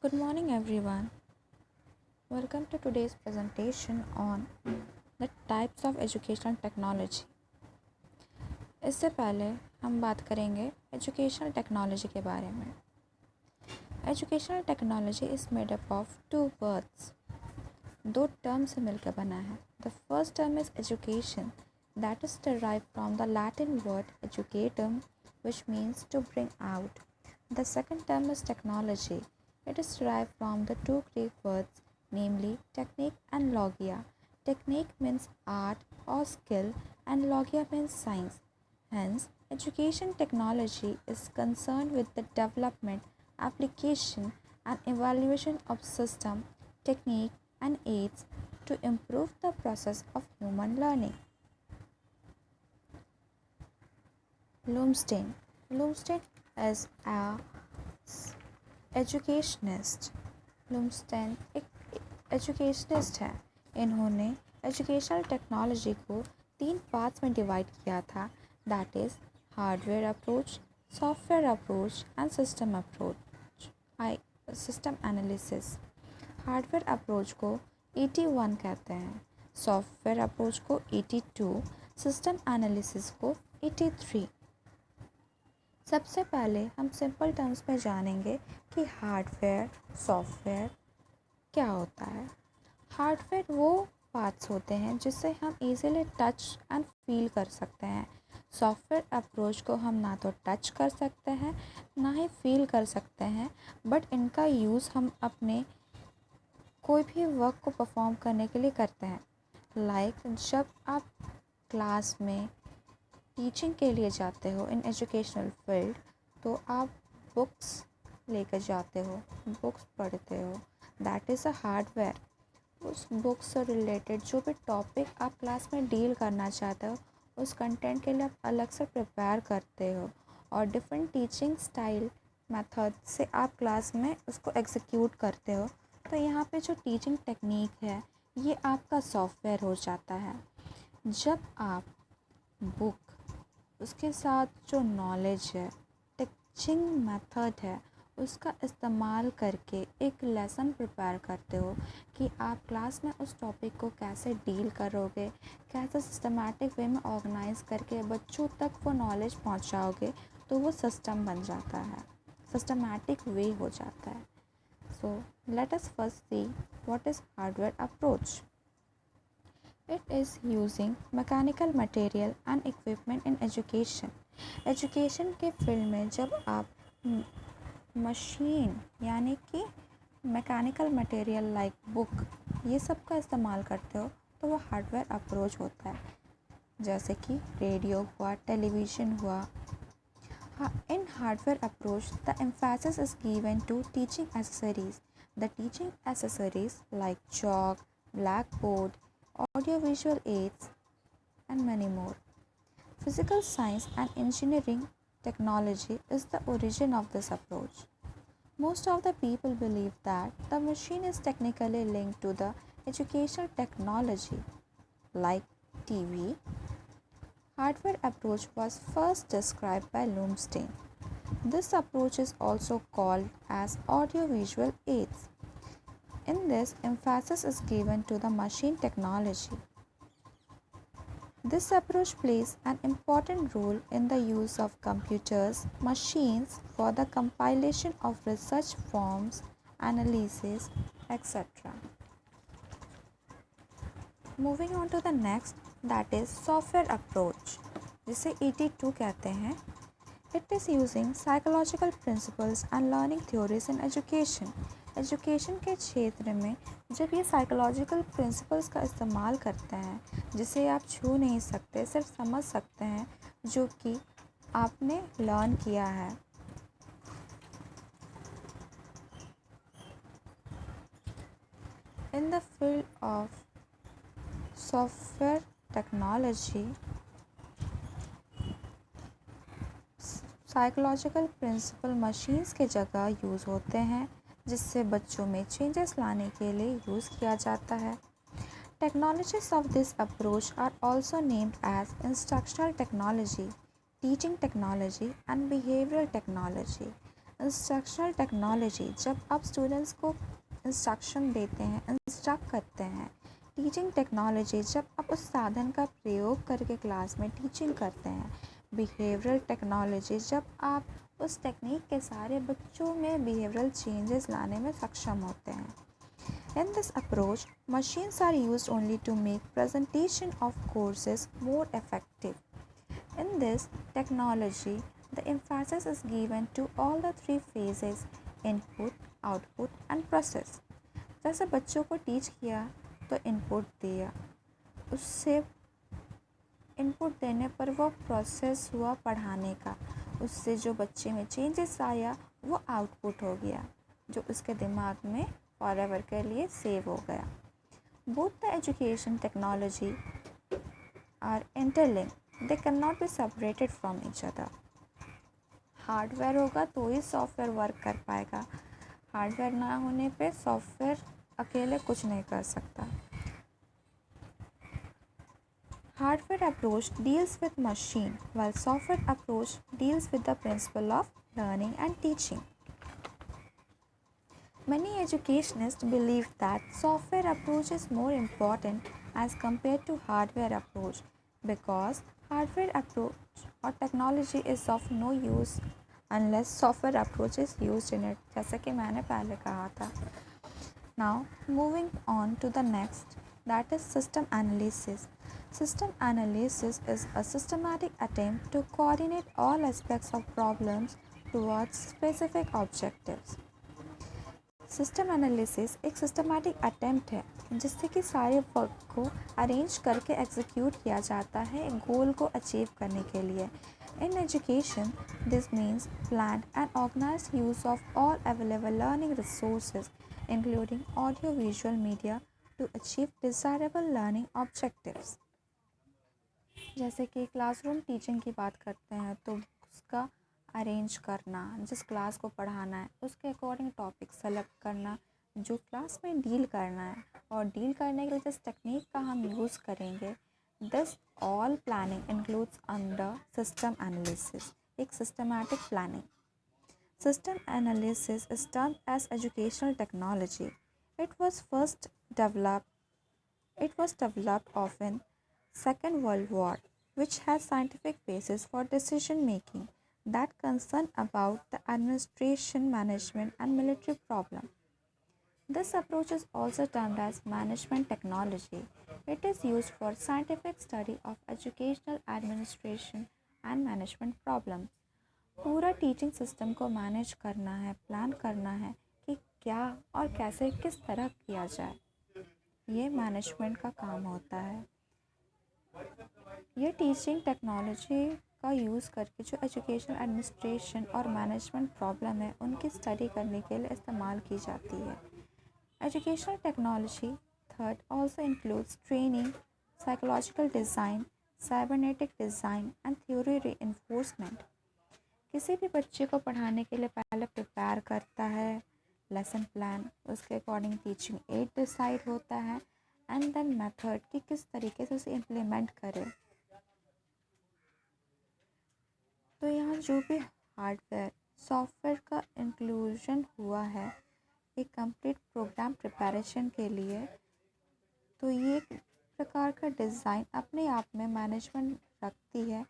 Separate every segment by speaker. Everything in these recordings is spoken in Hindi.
Speaker 1: Good morning, everyone. Welcome to today's presentation on the types of educational technology. इससे पहले हम बात करेंगे एजुकेशनल टेक्नोलॉजी के बारे में. Educational technology is made up of two words. दो टर्म से मिलकर बना है. The first term is education, that is derived from the Latin word educatum, which means to bring out. The second term is technology. It is derived from the two Greek words, namely technique and logia. Technique means art or skill, and logia means science. Hence, education technology is concerned with the development, application, and evaluation of system, technique, and aids to improve the process of human learning. Bloomstein. Bloomstein is a educationist. Bloomstein एक एजुकेशनिस्ट है. इन्होंने एजुकेशनल टेक्नोलॉजी को 3 पार्ट्स में डिवाइड किया था, that is hardware approach, software approach and system approach. System analysis. Hardware approach को 81 कहते हैं, सॉफ्टवेयर अप्रोच को 82, सिस्टम एनालिसिस को 83. सबसे पहले हम सिंपल टर्म्स में जानेंगे कि हार्डवेयर सॉफ्टवेयर क्या होता है. हार्डवेयर वो पार्ट्स होते हैं जिससे हम इजीली टच एंड फील कर सकते हैं. सॉफ्टवेयर अप्रोच को हम ना तो टच कर सकते हैं ना ही फील कर सकते हैं, बट इनका यूज़ हम अपने कोई भी वर्क को परफॉर्म करने के लिए करते हैं. लाइक जब आप क्लास में टीचिंग के लिए जाते हो इन एजुकेशनल फील्ड, तो आप बुक्स लेकर जाते हो, बुक्स पढ़ते हो, दैट इज़ अ हार्डवेयर. उस बुक से रिलेटेड जो भी टॉपिक आप क्लास में डील करना चाहते हो, उस कंटेंट के लिए आप अलग से प्रिपेयर करते हो और डिफरेंट टीचिंग स्टाइल मेथड से आप क्लास में उसको एग्जीक्यूट करते हो. तो यहाँ पे जो टीचिंग टेक्निक है ये आपका सॉफ्टवेयर हो जाता है. जब आप बुक, उसके साथ जो नॉलेज है, टीचिंग मेथड है, उसका इस्तेमाल करके एक लेसन प्रिपेयर करते हो कि आप क्लास में उस टॉपिक को कैसे डील करोगे, कैसे सिस्टमैटिक वे में ऑर्गेनाइज करके बच्चों तक वो नॉलेज पहुंचाओगे, तो वो सिस्टम बन जाता है, सिस्टमैटिक वे हो जाता है. So let us first see what is hardware approach. It is using mechanical material and equipment in education. Education के फील्ड में जब आप मशीन यानी कि मैकेनिकल मटेरियल लाइक बुक ये सब का इस्तेमाल करते हो तो वो हार्डवेयर अप्रोच होता है. जैसे कि रेडियो हुआ, टेलीविज़न हुआ. In hardware approach, the emphasis is given to teaching accessories. The teaching accessories like chalk, blackboard, audiovisual aids, and many more. Physical science and engineering technology is the origin of this approach. Most of the people believe that the machine is technically linked to the educational technology like TV. Hardware approach was first described by Loomstein. This approach is also called as audiovisual aids. In this, emphasis is given to the machine technology. This approach plays an important role in the use of computers, machines for the compilation of research forms, analysis, etc. Moving on to the next, that is software approach, जिसे 82 कहते हैं. It is using psychological principles and learning theories in education. Education के क्षेत्र में जब ये साइकोलॉजिकल प्रिंसिपल्स का इस्तेमाल करते हैं जिसे आप छू नहीं सकते, सिर्फ समझ सकते हैं, जो कि आपने लर्न किया है. In the field of software technology, psychological principle machines के जगह यूज़ होते हैं जिससे बच्चों में चेंजेस लाने के लिए यूज़ किया जाता है. Technologies of this approach are also named as instructional technology, teaching technology and behavioural technology. Instructional technology, जब आप स्टूडेंट्स को इंस्ट्रक्शन देते हैं, इंस्ट्रक्ट करते हैं। टीचिंग टेक्नोलॉजी, जब आप उस साधन का प्रयोग करके क्लास में टीचिंग करते हैं। बिहेवियरल टेक्नोलॉजी, जब आप उस टेक्निक के सारे बच्चों में बिहेवियरल चेंजेस लाने में सक्षम होते हैं। In this approach, machines are used only to make presentation of courses more effective. In this technology, the emphasis is given to all the three phases: input, output and process. जैसे बच्चों को टीच किया तो इनपुट दिया, उससे इनपुट देने पर वो प्रोसेस हुआ पढ़ाने का, उससे जो बच्चे में चेंजेस आया वो आउटपुट हो गया, जो उसके दिमाग में फॉरएवर के लिए सेव हो गया। Both the education technology are interlinked, they can not be separated from each other. Hardware होगा तो ही सॉफ्टवेयर वर्क कर पाएगा, हार्डवेयर ना होने पे सॉफ्टवेयर अकेले कुछ नहीं कर सकता। Hardware approach deals with machine, while software approach deals with the principle of learning and teaching. Many educationists believe that software approach is more important as compared to hardware approach because hardware approach or technology is of no use unless software approach is used in it, जैसे कि मैंने पहले कहा था। Now moving on to the next, that is system analysis. System analysis is a systematic attempt to coordinate all aspects of problems towards specific objectives. System analysis एक सिस्टमैटिक अटेम्प्ट है जिससे कि सारे वर्क को अरेंज करके एग्जीक्यूट किया जाता है एक गोल को अचीव करने के लिए। In education this means planned and organised use of all available learning resources including audio visual media to achieve desirable learning objectives. जैसे कि क्लासरूम टीचिंग की बात करते हैं तो उसका अरेंज करना, जिस क्लास को पढ़ाना है उसके अकॉर्डिंग टॉपिक सेलेक्ट करना जो क्लास में डील करना है, और डील करने के लिए जिस टेक्निक का हम यूज़ करेंगे, this all planning includes under system analysis, एक systematic planning. System analysis is termed as educational technology. It was developed of in Second World War, which has scientific basis for decision making that concern about the administration, management and military problem. This approach is also termed as management technology. It is used for scientific study of educational administration and management problems. पूरा टीचिंग सिस्टम को मैनेज करना है, प्लान करना है कि क्या और कैसे किस तरह किया जाए, ये मैनेजमेंट का काम होता है। ये टीचिंग टेक्नोलॉजी का यूज़ करके जो एजुकेशन एडमिनिस्ट्रेशन और मैनेजमेंट प्रॉब्लम है उनकी स्टडी करने के लिए इस्तेमाल की जाती है। Educational technology third also includes training, psychological design, cybernetic design and theory reinforcement. किसी भी बच्चे को पढ़ाने के लिए पहले प्रिपेयर करता है लेसन प्लान, उसके अकॉर्डिंग टीचिंग एड डिसाइड होता है एंड देन मेथड कि किस तरीके से उसे इम्प्लीमेंट करे। तो यहाँ जो भी हार्डवेयर सॉफ्टवेयर का इंक्लूजन हुआ है एक कंप्लीट प्रोग्राम प्रिपरेशन के लिए, तो ये एक प्रकार का डिज़ाइन अपने आप में मैनेजमेंट रखती है।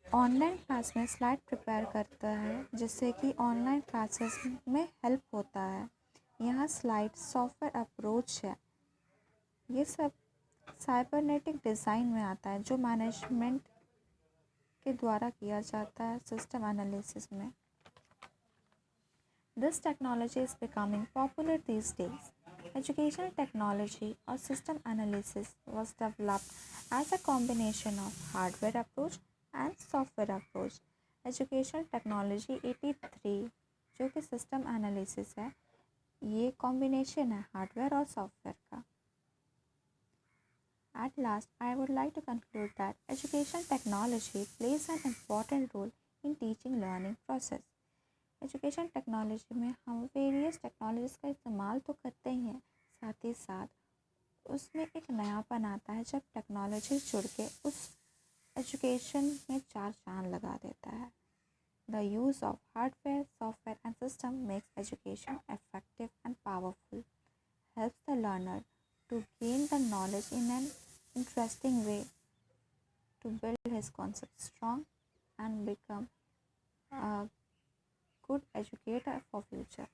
Speaker 1: ऑनलाइन क्लास में स्लाइड प्रिपेयर करता है जिससे कि ऑनलाइन क्लासेस में हेल्प होता है। यहाँ स्लाइड सॉफ्टवेयर अप्रोच है, ये सब साइबरनेटिक डिज़ाइन में आता है जो मैनेजमेंट के द्वारा किया जाता है सिस्टम एनालिसिस में। This technology is becoming popular these days. Educational technology or system analysis was developed as a combination of hardware approach and software approach. Educational technology 83 जो कि system analysis है, ये combination है हार्डवेयर और सॉफ्टवेयर का। At last, I would like to conclude that educational technology plays an important role in teaching learning process. Education technology में हम वेरियस टेक्नोलॉजीज़ का इस्तेमाल तो करते ही हैं, साथ ही साथ उसमें एक नयापन आता है जब टेक्नोलॉजी जुड़ के उस एजुकेशन में चार चांद लगा देता है। The use of hardware, software, and system makes education effective and powerful, helps the learner to gain the knowledge in an interesting way, to build his concepts strong and become a good educator for future.